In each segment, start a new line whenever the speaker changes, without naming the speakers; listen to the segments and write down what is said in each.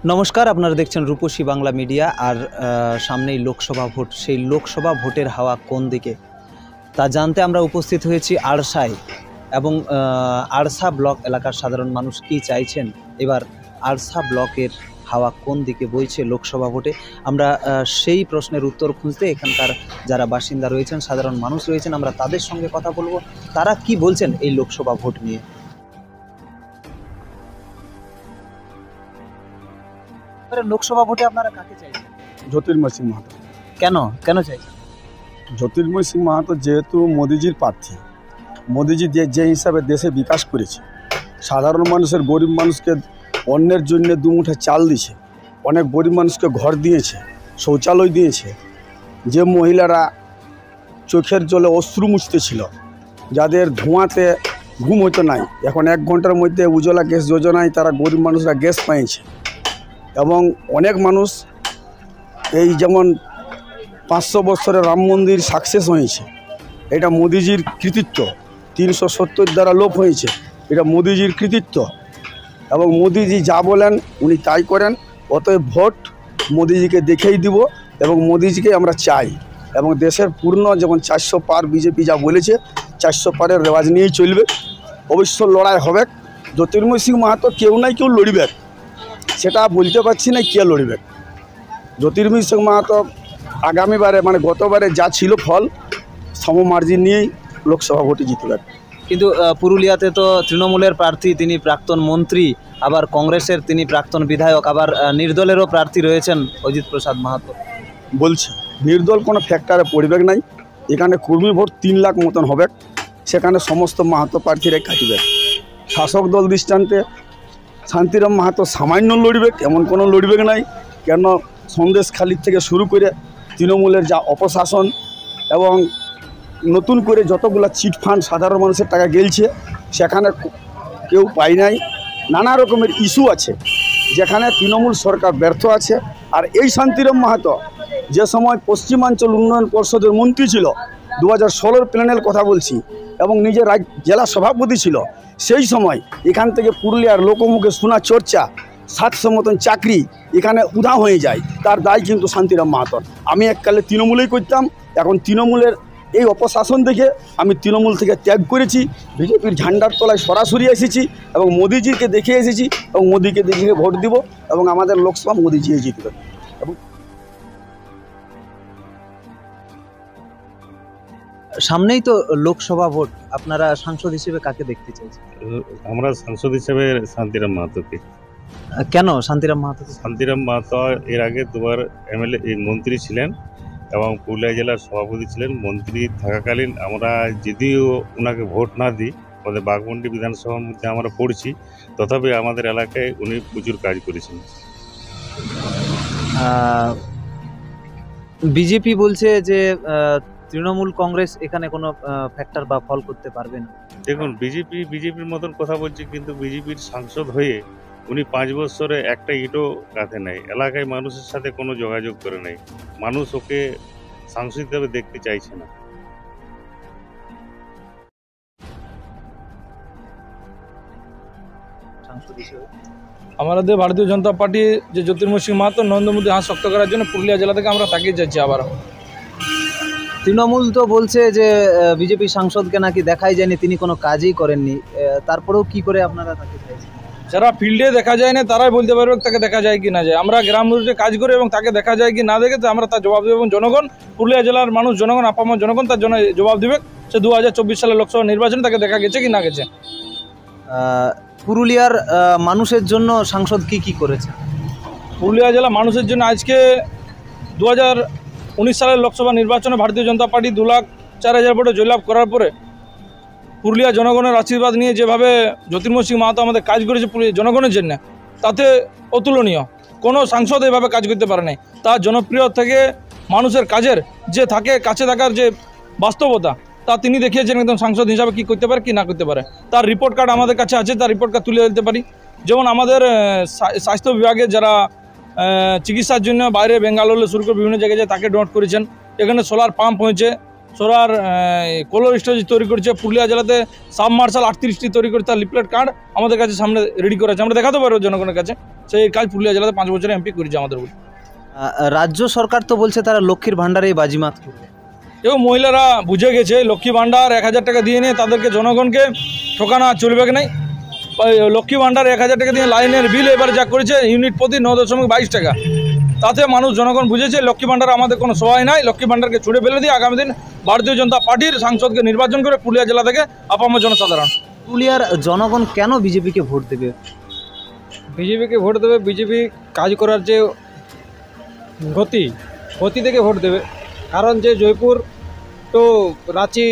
নমস্কার, আপনারা দেখছেন রূপসী বাংলা মিডিয়া। আর সামনেই লোকসভা ভোট, সেই লোকসভা ভোটের হাওয়া কোন দিকে তা জানতে আমরা উপস্থিত হয়েছি আড়সায়। এবং আড়সা ব্লক এলাকার সাধারণ মানুষ কি চাইছেন, এবার আড়সা ব্লকের হাওয়া কোন দিকে বইছে লোকসভা ভোটে, আমরা সেই প্রশ্নের উত্তর খুঁজতে এখানকার যারা বাসিন্দা রয়েছেন, সাধারণ মানুষ রয়েছেন, আমরা তাদের সঙ্গে কথা বলবো। তারা কি বলছেন এই লোকসভা ভোট নিয়ে। লোকসভা ভোটে আপনারা কাকে চাইছেন?
জ্যোতির্ময় সিং মাহাতো।
কেন কেন চাইছেন?
জ্যোতির্ময় সিং মাহাতো যেহেতু মোদিজির প্রার্থী, মোদিজি যে হিসাবে দেশে বিকাশ করেছে, সাধারণ মানুষের, গরিব মানুষকে অন্যের জন্য দুমুঠা চাল দিয়েছে, অনেক গরিব মানুষকে ঘর দিয়েছে, শৌচালয় দিয়েছে, যে মহিলারা চোখের জলে অশ্রু মুছতেছিল, যাদের ধোঁয়াতে ঘুম হতো নাই, এখন 1 ঘন্টার মধ্যে উজ্জ্বলা গ্যাস যোজনায় তারা গরিব মানুষরা গ্যাস পেয়েছে। এবং অনেক মানুষ এই যেমন 500 বছরের রাম মন্দির সাকসেস হয়েছে, এটা মোদিজির কৃতিত্ব। 370 দ্বারা লোপ হয়েছে, এটা মোদিজির কৃতিত্ব। এবং মোদিজি যা বলেন উনি তাই করেন। অতএব ভোট মোদিজিকে দেখেই দিব এবং মোদিজিকে আমরা চাই। এবং দেশের পূর্ণ যেমন 400 পার, বিজেপি যা বলেছে 400 পারের রেওয়াজ নিয়েই চলবে। অবশ্য লড়াই হবে। জ্যোতির্ময় সিং মাহাতো কেউ নাই কেউ লড়বে, সেটা বলতে পারছি না কে লড়বে। জ্যোতির্ময় সিং মাহাতো আগামীবারে মানে গতবারে যা ছিল ফল, সম মার্জিন নিয়েই লোকসভা ভোটে জিতবে।
কিন্তু পুরুলিয়াতে তো তৃণমূলের প্রার্থী, তিনি প্রাক্তন মন্ত্রী, আবার কংগ্রেসের তিনি প্রাক্তন বিধায়ক, আবার নির্দলেরও প্রার্থী রয়েছেন অজিত প্রসাদ মাহাতো।
বলছে নির্দল কোনো ফ্যাক্টরে পড়বে নাই, এখানে কর্মী ভোট 3 লাখ মতন হবে, সেখানে সমস্ত মাহাতো প্রার্থীরাই কাটবে। শাসক দল দৃষ্টান্তে শান্তিরাম মাহাতো সামান্য লড়বে, এমন কোনো লড়বে নাই। কেন সন্দেশখালি থেকে শুরু করে তৃণমূলের যা অপশাসন এবং নতুন করে যতগুলো চিটফান্ড সাধারণ মানুষের টাকা গেলছে, সেখানে কেউ পায় নাই। নানা রকমের ইস্যু আছে যেখানে তৃণমূল সরকার ব্যর্থ আছে। আর এই শান্তিরাম মাহাতো যে সময় পশ্চিমাঞ্চল উন্নয়ন পর্ষদের মন্ত্রী ছিল, 2016 প্যানেল কথা বলছি, এবং নিজের জেলা সভাপতি ছিল, সেই সময় এখান থেকে পুরুলিয়ার লোকমুখে শোনা চর্চা 700 মতন চাকরি এখানে উধাও হয়ে যায়, তার দায় কিন্তু শান্তিরাম মাহাতোর। আমি এককালে তৃণমূলেই করতাম, এখন তৃণমূলের এই অপশাসন দেখে আমি তৃণমূল থেকে ত্যাগ করেছি, বিজেপির ঝান্ডার তলায় সরাসরি এসেছি এবং মোদিজিকে দেখে এসেছি এবং মোদিকে দেখে ভোট দিব এবং আমাদের লোকসভা মোদিজি জিতবে। এবং
সামনেই তো লোকসভা ভোট, আপনারা সাংসদ হিসেবে কাকে দেখতে চাইছেন?
আমরা সাংসদ হিসেবে শান্তিরাম মাহাতোকে।
কেন শান্তিরাম মাহাতো?
শান্তিরাম মাহাতো এর আগে 2বার এমএলএ মন্ত্রী ছিলেন এবং পুরুলিয়া জেলার সভাপতি ছিলেন। মন্ত্রী থাকাকালীন আমরা যদিও ওনাকে ভোট না দিই, আমাদের বাঘমুন্ডি বিধানসভার মধ্যে আমরা পড়ছি, তথাপি আমাদের এলাকায় উনি প্রচুর কাজ করেছেন।
বিজেপি বলছে যে তৃণমূল কংগ্রেস এখানে কোনো ফ্যাক্টর বা ফল করতে পারবে না।
দেখুন, বিজেপির মতন কথা বলছে, কিন্তু বিজেপির সাংসদ হয়ে উনি 5 বছরে একটা ইটও গাঁথে নাই, এলাকায় মানুষের সাথে কোনো যোগাযোগ করে নাই, মানুষ ওকে সাংসদ হিসেবে দেখতে চাইছে না।
আমাদের ভারতীয় জনতা পার্টি যে জ্যোতির্ময় সিং মাহাতো নরেন্দ্র মোদী হাত শক্ত করার জন্য পুরুলিয়া জেলা থেকে আমরা তাকিয়ে যাচ্ছি। আবার
তৃণমূল তো বলছে যে বিজেপি সাংসদকে নাকি দেখাই যায়নি, তিনি কোনো কাজই করেননি, তারপরেও কি করে আপনারা তাকে চাইছেন?
যারা ফিল্ডে দেখা যায় না তারাই বলতে পারবে তাকে দেখা যায় কি না যায়। আমরা গ্রাম রুটে কাজ করি এবং তাকে দেখা যায় কি না দেখে তো আমরা তার জবাব দেবো, এবং জনগণ, পুরুলিয়া জেলার মানুষ, জনগণ, আপামর জনগণ তার জন্য জবাব দেবে। সে 2024 সালের লোকসভা নির্বাচনে তাকে দেখা গেছে কি না গেছে।
পুরুলিয়ার মানুষের জন্য সাংসদ কি করেছে?
পুরুলিয়া জেলা মানুষের জন্য আজকে 2019 সালের লোকসভা নির্বাচনে ভারতীয় জনতা পার্টি 2,04,000 ভোটে জয়লাভ করার পরে পুরুলিয়া জনগণের আশীর্বাদ নিয়ে যেভাবে জ্যোতির্ময় সিং মাহাতো আমাদের কাজ করেছে পুরুলিয়া জনগণের জন্য, তাতে অতুলনীয়। কোনো সাংসদ এভাবে কাজ করতে পারে নাই। তার জনপ্রিয় থেকে মানুষের কাজের যে থাকে কাছে থাকার যে বাস্তবতা, তা তিনি দেখিয়েছেন একদম সাংসদ হিসাবে কী করতে পারে কি না করতে পারে। তার রিপোর্ট কার্ড আমাদের কাছে আছে, তার রিপোর্ট কার্ড তুলে দিতে পারি। যেমন আমাদের স্বাস্থ্য বিভাগে যারা চিকিৎসার জন্য বাইরে বেঙ্গালুরু শুরু করে বিভিন্ন জায়গায় তাকে ডোনেট করেছেন। এখানে সোলার পাম্প হয়েছে, সোলার কোলার স্টোরেজ তৈরি করেছে, পুরুলিয়া জেলাতে সাবমার্শাল 38টি তৈরি করে তার লিফলেট কার্ড আমাদের কাছে সামনে রেডি করা আছে, আমরা দেখাতে পারবো জনগণের কাছে। সেই কাজ পুরুলিয়া জেলাতে 5 বছরে এমপি করেছে আমাদের উপর।
রাজ্য সরকার তো বলছে তারা লক্ষ্মীর ভাণ্ডারে বাজিমাত করবে।
এবং মহিলারা বুঝে গেছে লক্ষ্মী ভাণ্ডার 1000 টাকা দিয়ে নিয়ে তাদেরকে জনগণকে ঠকানো চলবে কি নাই। লক্ষ্মী ভাণ্ডার 1000 টাকা দিয়ে লাইনের বিল এবারে যা করেছে ইউনিট প্রতি 9.22 টাকা, তাতে মানুষ জনগণ বুঝেছে লক্ষ্মী ভাণ্ডার আমাদের কোনো সহায় নাই। লক্ষ্মী ভাণ্ডারকে ছুড়ে ফেলে দিয়ে আগামী দিন ভারতীয় জনতা পার্টির সাংসদকে নির্বাচন করে পুরুলিয়া জেলা থেকে আপামর জনসাধারণ।
পুরুলিয়ার জনগণ কেন বিজেপিকে ভোট দেবে?
বিজেপিকে ভোট দেবে, বিজেপি কাজ করার যে গতি থেকে ভোট দেবে। কারণ যে জয়পুর তো রাঁচি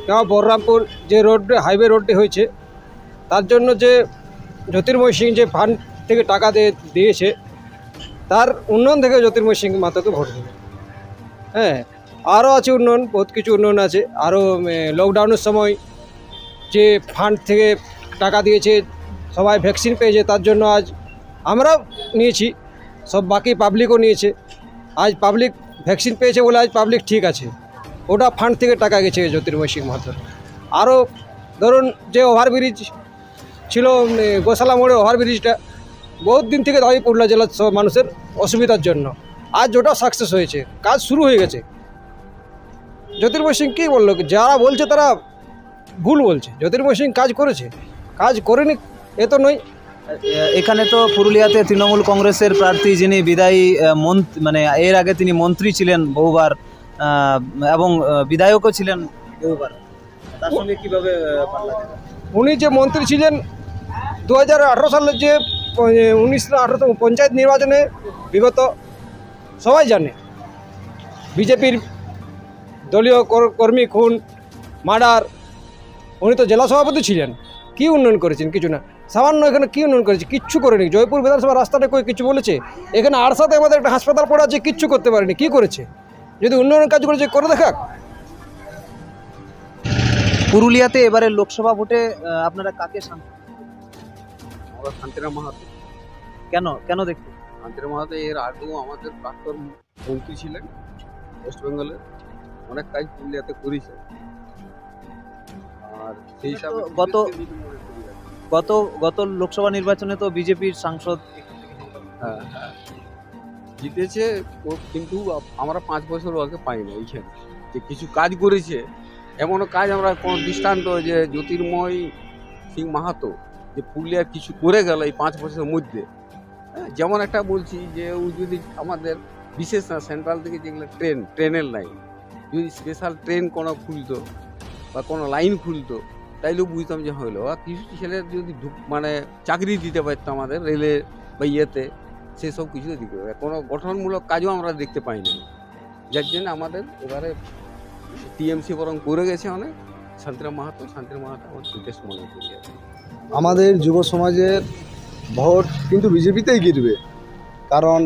গাঁও বলরামপুর যে হাইওয়ে রোডটি হয়েছে, তার জন্য যে জ্যোতির্ময় সিং যে ফান্ড থেকে টাকা দিয়েছে, তার উন্নয়ন থেকে জ্যোতির্ময় সিং মাতাকে ভোট দেবে। হ্যাঁ, আরও আছে উন্নয়ন, বহুত কিছু উন্নয়ন আছে। আরও লকডাউনের সময় যে ফান্ড থেকে টাকা দিয়েছে, সবাই ভ্যাকসিন পেয়েছে, তার জন্য আজ আমরাও নিয়েছি, সব বাকি পাবলিকও নিয়েছে। আজ পাবলিক ভ্যাকসিন পেয়েছে বলে আজ পাবলিক ঠিক আছে, ওটা ফান্ড থেকে টাকা গেছে জ্যোতির্ময় সিং মাহাতোর। আরও ধরুন যে ওভারব্রিজ ছিল গোশালা মোড়ে, ওভারব্রিজটা বহুত দিন থেকে দাবি পুরুলিয়া জেলার সব মানুষের অসুবিধার জন্য, আজ ওটা সাকসেস হয়েছে, কাজ শুরু হয়ে গেছে। জ্যোতির্ময় সিং কী বললো, যারা বলছে তারা ভুল বলছে। জ্যোতির্ময় সিং কাজ করেছে, কাজ করেনি এ তো নয়।
এখানে তো পুরুলিয়াতে তৃণমূল কংগ্রেসের প্রার্থী যিনি বিদায়ী মানে এর আগে তিনি মন্ত্রী ছিলেন বহুবার এবং বিধায়কও ছিলেন বহুবার, তার সঙ্গে কীভাবে পাল্লা দেবেন?
উনি যে মন্ত্রী ছিলেন 2018 সালের যে 1918 পঞ্চায়েত নির্বাচনে বিগত সবাই জানে বিজেপির দলীয় কর্মী খুন মার্ডার, উনি তো জেলা সভাপতি ছিলেন। কী উন্নয়ন করেছেন? কিছু না, সামান্য এখানে কী উন্নয়ন করেছে? কিচ্ছু করেনি। জয়পুর বিধানসভা রাস্তাটা কই কিছু বলেছে? এখানে আরসাতে আমাদের একটা হাসপাতাল পড়ে আছে, কিচ্ছু করতে পারেনি। কী করেছে? যদি উন্নয়নের কাজ করেছে করে দেখাক।
পুরুলিয়াতে এবারে লোকসভা ভোটে আপনারা কাকে
আমরা শান্তিরাম মাহাতো।
কেন দেখবেন
শান্তিরাম মাহাতো এর আগেও আমাদের প্রাক্তন মন্ত্রী ছিলেন, ওয়েস্ট বেঙ্গলের, অনেক কাজ পুরুলিয়াতে করেছে। আর সেই হিসাবে
গত লোকসভা নির্বাচনে তো বিজেপির সাংসদ
জিতেছে, কিন্তু আমরা 5 বছর আগে পাই না। এইখানে যে কিছু কাজ করেছে, এমনও কাজ আমরা কোনো দৃষ্টান্ত যে জ্যোতির্ময় সিং মাহাতো যে পুরুলিয়ার কিছু করে গেল এই 5 বছরের মধ্যে। যেমন একটা বলছি যে ও যদি আমাদের বিশেষ না সেন্ট্রাল থেকে যেগুলো ট্রেনের লাইন, যদি স্পেশাল ট্রেন কোনো খুলতো বা কোনো লাইন খুলতো, তাইলেও বুঝতাম যে হইলো। আর কিছু ছেলের যদি মানে চাকরি দিতে পারতো আমাদের রেলে বা ইয়েতে, সেসব কিছু দিতে পারে। কোনো গঠনমূলক কাজও আমরা দেখতে পাই না, যার জন্য আমাদের এবারে টিএমসি বরং করে গেছে অনেক। শান্তিরাম মাহাতো আমার বিশেষ মনে করি।
আমাদের যুব সমাজের ভোট কিন্তু বিজেপিতেই গিরবে, কারণ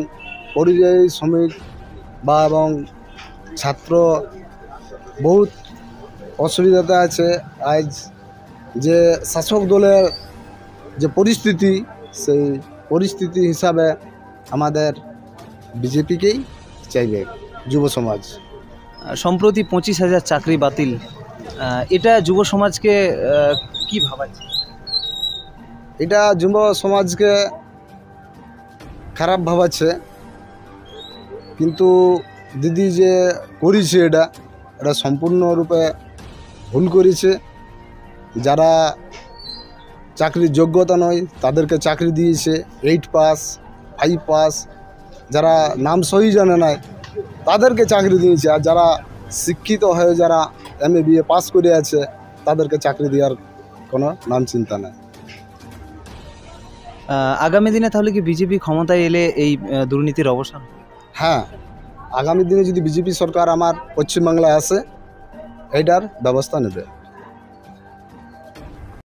পরিযায়ী শ্রমিক বা এবং ছাত্র বহুত অসুবিধাতে আছে। আজ যে শাসক দলের যে পরিস্থিতি, সেই পরিস্থিতি হিসাবে আমাদের বিজেপিকেই চাইবে যুব সমাজ।
সম্প্রতি 25,000 চাকরি বাতিল, এটা যুব সমাজকে কি ভাবাচ্ছে?
এটা যুব সমাজকে খারাপ ভাবাচ্ছে, কিন্তু দিদি যে করেছে এটা সম্পূর্ণরূপে ভুল করেছে। যারা চাকরির যোগ্যতা নয় তাদেরকে চাকরি দিয়েছে, 8 পাস 5 পাস, যারা নাম সহি জানে নাই তাদেরকে চাকরি দিয়েছে। আর যারা শিক্ষিত হয়ে যারা MA BA পাস করে আছে তাদেরকে চাকরি দেওয়ার কোনো নাম চিন্তা নেই।
আগামী দিনে তাহলে কি বিজেপি ক্ষমতায় এলে এই দুর্নীতির অবসান?
হ্যাঁ, আগামী দিনে যদি বিজেপি সরকার আমার পশ্চিমবাংলায় আসে, এইটার ব্যবস্থা নেবে।